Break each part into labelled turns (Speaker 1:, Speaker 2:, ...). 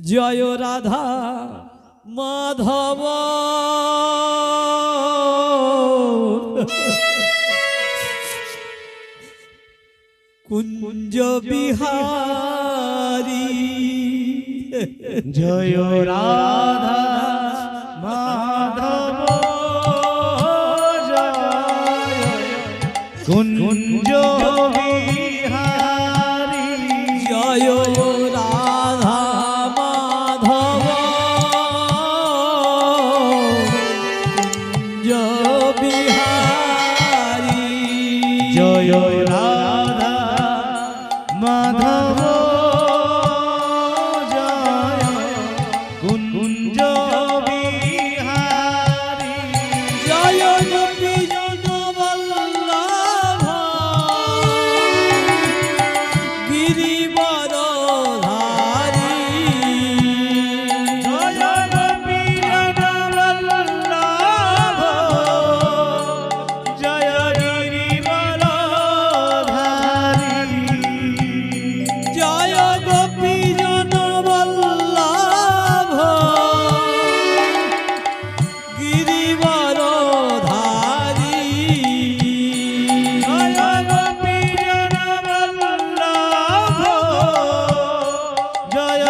Speaker 1: জয় রাধা মাধব কুঞ্জ বিহারী
Speaker 2: জয় রাধা মাধব কুঞ্জ বিহারী
Speaker 1: জয় রাধা মাধব কুঞ্জ বিহারী
Speaker 2: জয় রাধা মাধব জয় কুঞ্জ বিহারী
Speaker 1: জয় গোপী জন বল্লভ গিরিবরধারী
Speaker 2: জয় গোপী জন বল্লভ জয় গিরিবরধারী
Speaker 1: জয় গোপী জন বল্লভ গিরিবরধারী
Speaker 2: জয় গোপী জন বল্লভ জয়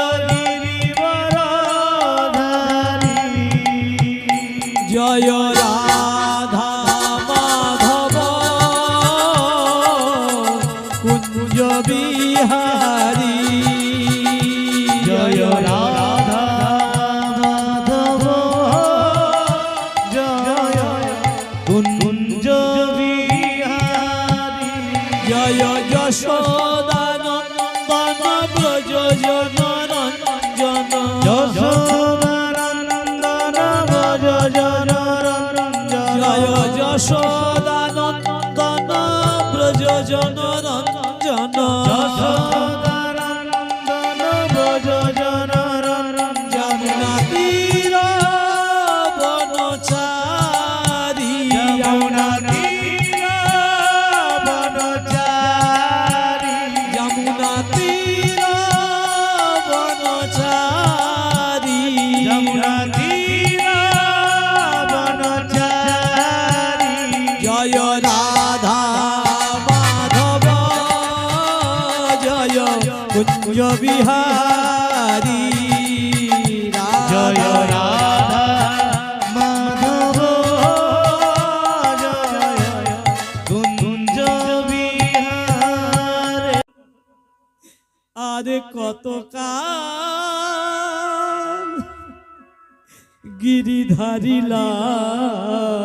Speaker 2: গিরিবরধারী
Speaker 1: জয় রাধা মাধব কুঞ্জ বিহারী
Speaker 2: জয় রাধা মাধব জয় কুঞ্জ বিহারী
Speaker 1: জয় যশোদানন্দন ব্রজ জনরঞ্জন
Speaker 2: যশোদানন্দন ব্রজ জনরঞ্জন
Speaker 1: জয় যশোদানন্দন ব্রজ জনরঞ্জন
Speaker 2: যশোদানন্দন ব্রজ জনরঞ্জন
Speaker 1: যমুনা তীর বনচারী
Speaker 2: যমুনা তীর বনচারী
Speaker 1: যমুনা তীর বনচারী
Speaker 2: যমুনা তীর বনচারী
Speaker 1: জয় রাধা মাধব জয় কুঞ্জ বিহারী
Speaker 2: জয় রাধা মাধব জয় কুঞ্জ বিহারী
Speaker 1: আর কত কাল গিরিধারী লাল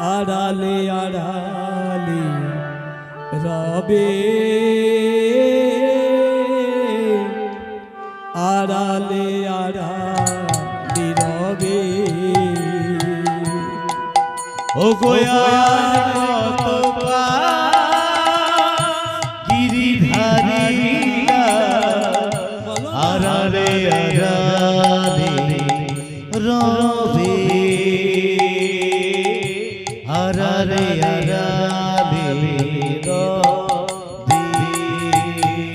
Speaker 1: আড়ালে আড়ালে রবে আড়ালে আড়ালে রবে
Speaker 2: ও গোয়ার কত গিরিধারী আরারে আরারে রবে আরারে আরারে রবে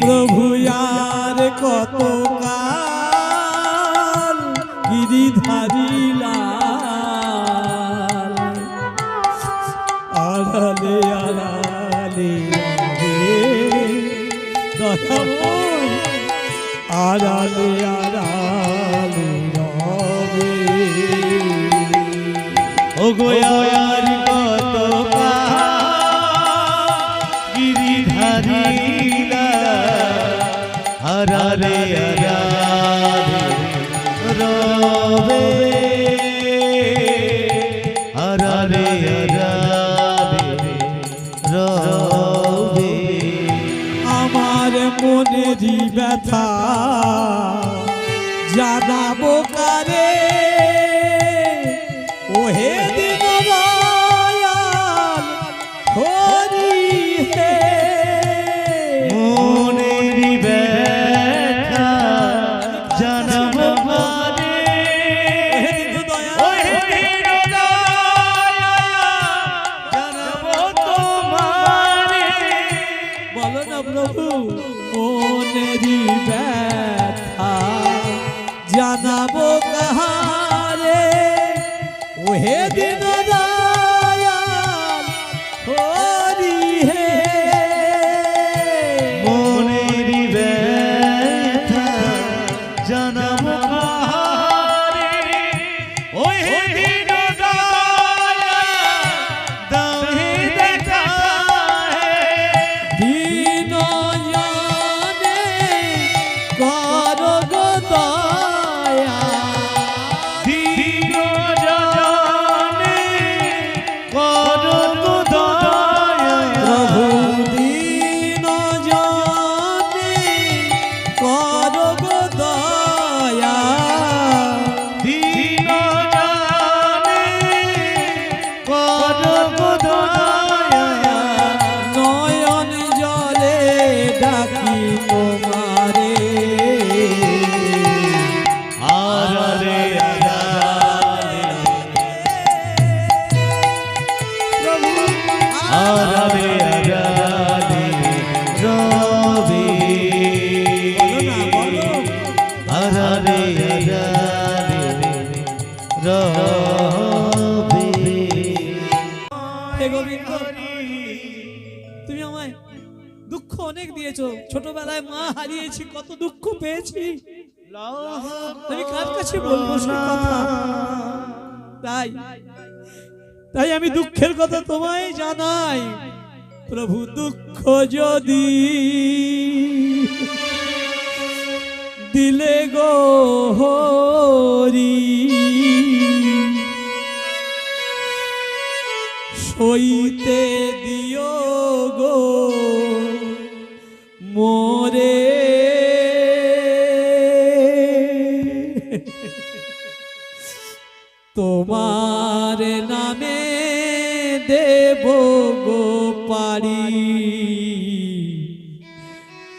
Speaker 1: প্রভু আর কত কাল গিরিধারী লাল আড়ালে আড়ালে রবে দয়াময় আড়ালে আড়ালে রবে
Speaker 2: ও গোয়ার কত গিরিধারী আরারে আরারে রবে আরারে আরারে রবে
Speaker 1: আমার মনেরই ব্যথা জানাবো কারে ওহে দীনদয়াল হরি হে
Speaker 2: মনের ব্যথা জানব পারে ওহে দীনদয়াল জানব তোমারে
Speaker 1: বলো না প্রভু মনে হে দিন দয়াল হরি হে
Speaker 2: মনের ব্যথা জানাবো কারে ওই দিন দয়াল দাও হে দেখা
Speaker 1: দিন জানে কর গো দয়া
Speaker 2: দিন জানে করো গো দয়া
Speaker 1: প্রভু দিন জানে কর গো দয়া
Speaker 2: দিন জানে করো গো দয়া
Speaker 1: নয়ন জলে ডাকি তোমারে
Speaker 2: আরারে আরারে
Speaker 1: প্রভু
Speaker 2: আরারে আরারে রবি
Speaker 1: বলো না বলো
Speaker 2: আরারে আরারে রবি
Speaker 1: হে গোবিন্দ তুমি আমায় দুঃখ অনেক দিয়েছো ছোটবেলায় মা হারিয়েছি কত দুঃখ পেয়েছি আমি কার কাছে বলবো সে কথা তাই তাই আমি দুঃখের কথা তোমায় জানাই প্রভু দুঃখ যদি দিলে গো হরি সইতে দিও গো মোরে তোমার নামে দেব গো পারি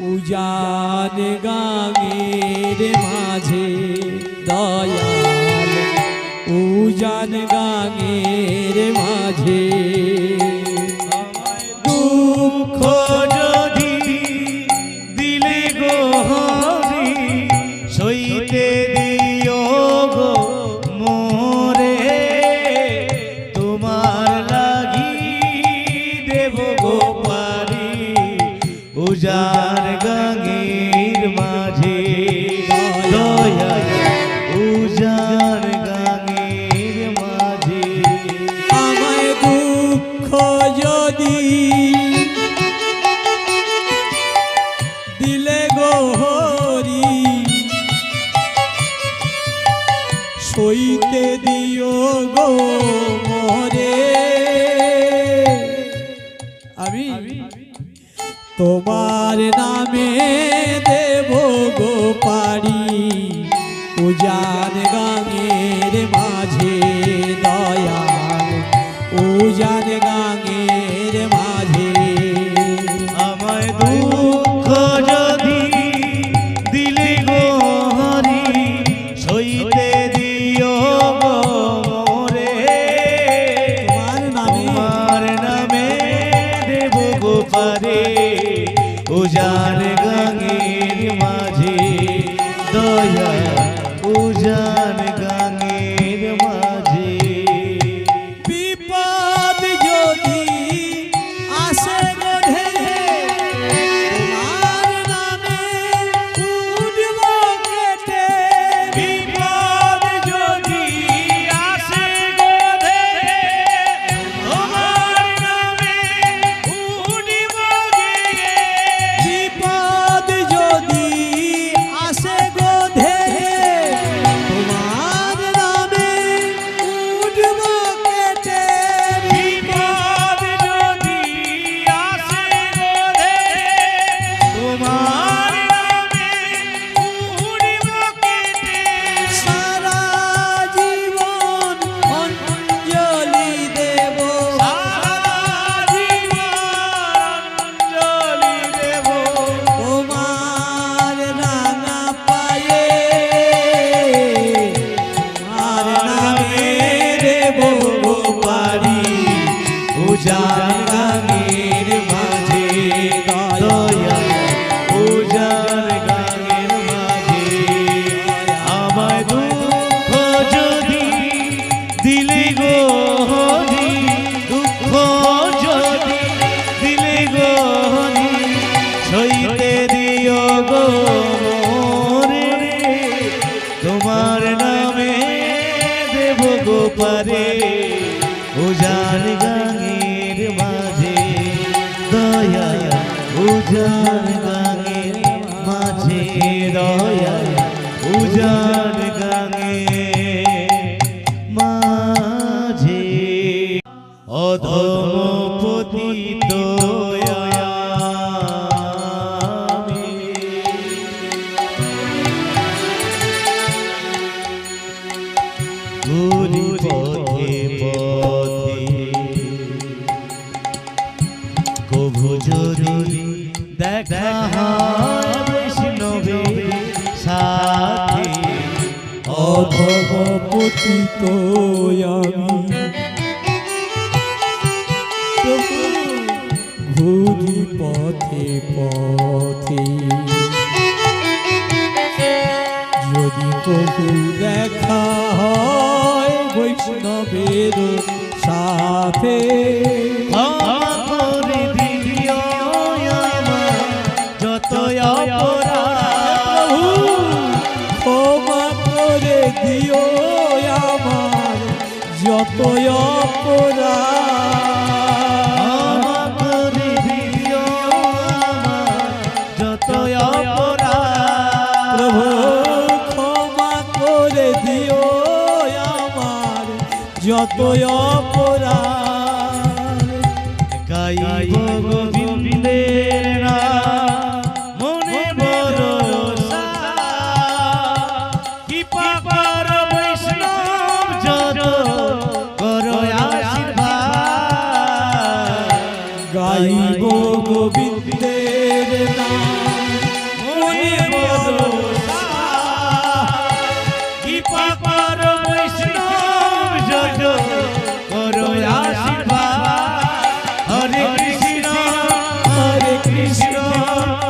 Speaker 1: উজান গাঙের মাঝে দয়াল উজান গাঙের মাঝে দুঃখ
Speaker 2: যদি দিলে গো হরি সইতে দিও গো মোরে তোমার লাগি দেব গো পারি উজার গাঙ্গের মাঝে দয়া উজার গাঙ্গের মাঝে
Speaker 1: আমায় দুঃখ যদি দিলে গো হরি সইতে দিও গো মোরে আমি তোমার নামে দেব গো পারি উজান গাঙের মাঝে দয়াল উজান গাঙের মাঝে
Speaker 2: আমায় দুঃখ যদি দিলে গো হরি সইতে দিও গো মোরে
Speaker 1: তোমার নামে
Speaker 2: তোমার নামে দেব গো পারে উজার গাঙ্গের মাঝে দয়া উজার গাঙ্গের মাঝে
Speaker 1: বিপদ যদি আসে গো ঢেলে তোমার নামে উঠব কেটে
Speaker 2: বিপদ যদি আসে গো ধেরে তোমার নামে উঠিব গিয়ে
Speaker 1: বিপদ যদি আসে গো ঢেলে তোমার নামে উঠব কেটে
Speaker 2: বিপদ যদি আসে গো ধেরে তোমার নামে উঠিব কেটে
Speaker 1: সারা জীবন অঞ্জলি দেব
Speaker 2: সারা জীবন অঞ্জলি দেব
Speaker 1: তোমার রাঙা পায়ে তোমার নামে দেব গো পারি
Speaker 2: উজান গাঙ্গের মাঝে দয়া উজান গাঙ্গের মাঝে আমায় দুঃখ যদি দিলে গো হরি দুঃখ যদি দিলে গো হরি সইতে দিও গো মোরে তোমার নামে দেব গো পারে উজান গাঙের মাঝে দয়া উজান গাঙের মাঝে দয়া উজান গাঙের মাঝে অধম পতিত আমি ঘুরি পথে পথে কভু যদি দেখা হয় বৈষ্ণবের সাথে
Speaker 1: অধম পতিত আমি প্রভু ঘুরি পথে পথে যদি কবু দেখা হয় বৈষ্ণবের সাথে
Speaker 2: ক্ষমা করে দিও আমার যত অপরাধ
Speaker 1: ক্ষমা করে দিও আমার যত অপরাধ
Speaker 2: ক্ষমা করে দিও আমার যত অপরাধ
Speaker 1: প্রভু ক্ষমা করে দিও আমার যত অপরাধ
Speaker 2: গাইব গোবিন্দের নাম মনে ভরসা কৃপা কর বৈষ্ণব যত করো আশীর্বাদ
Speaker 1: গাইব গোবিন্দের নাম
Speaker 2: মনে ভরসা কৃপা কর বৈষ্ণব যত করো আশীর্বাদ হরে কৃষ্ণ কৃষ্ণ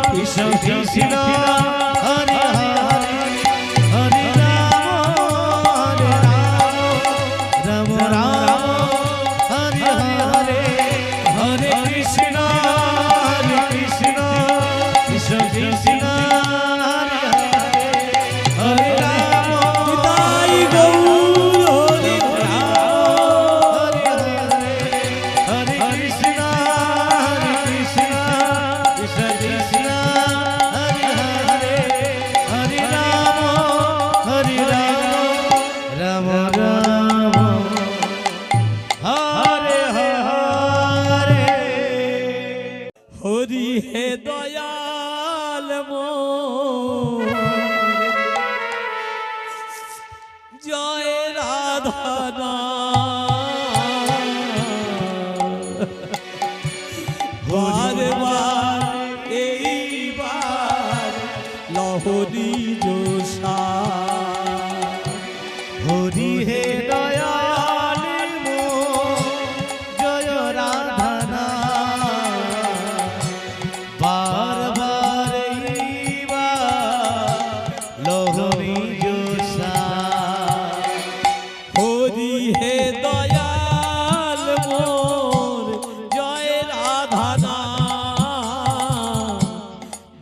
Speaker 2: কৃষ্ণ কৃষ্ণ হরে হরে হরে রাম রাম রাম হরে হরে হরে কৃষ্ণ কৃষ্ণ কৃষ্ণ কৃষ্ণ হরে হরে হরে রাম
Speaker 1: তাই গৌর হরি
Speaker 2: হরে হরে কৃষ্ণ কৃষ্ণ কৃষ্ণ কৃষ্ণ হরে হরে হরে রাম রাম হরে হরে
Speaker 1: হরি হে দয়াল মোর জয় রাধা বার বার এইবার লহরি জোসা
Speaker 2: হরি হে দয়াল মোর জয় রাধা বার বার লোহরি জোসা
Speaker 1: হরি হে দয়াল মোর জয় রাধা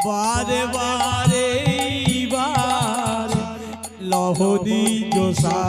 Speaker 1: বারে বারে এইবার লহরি জোসা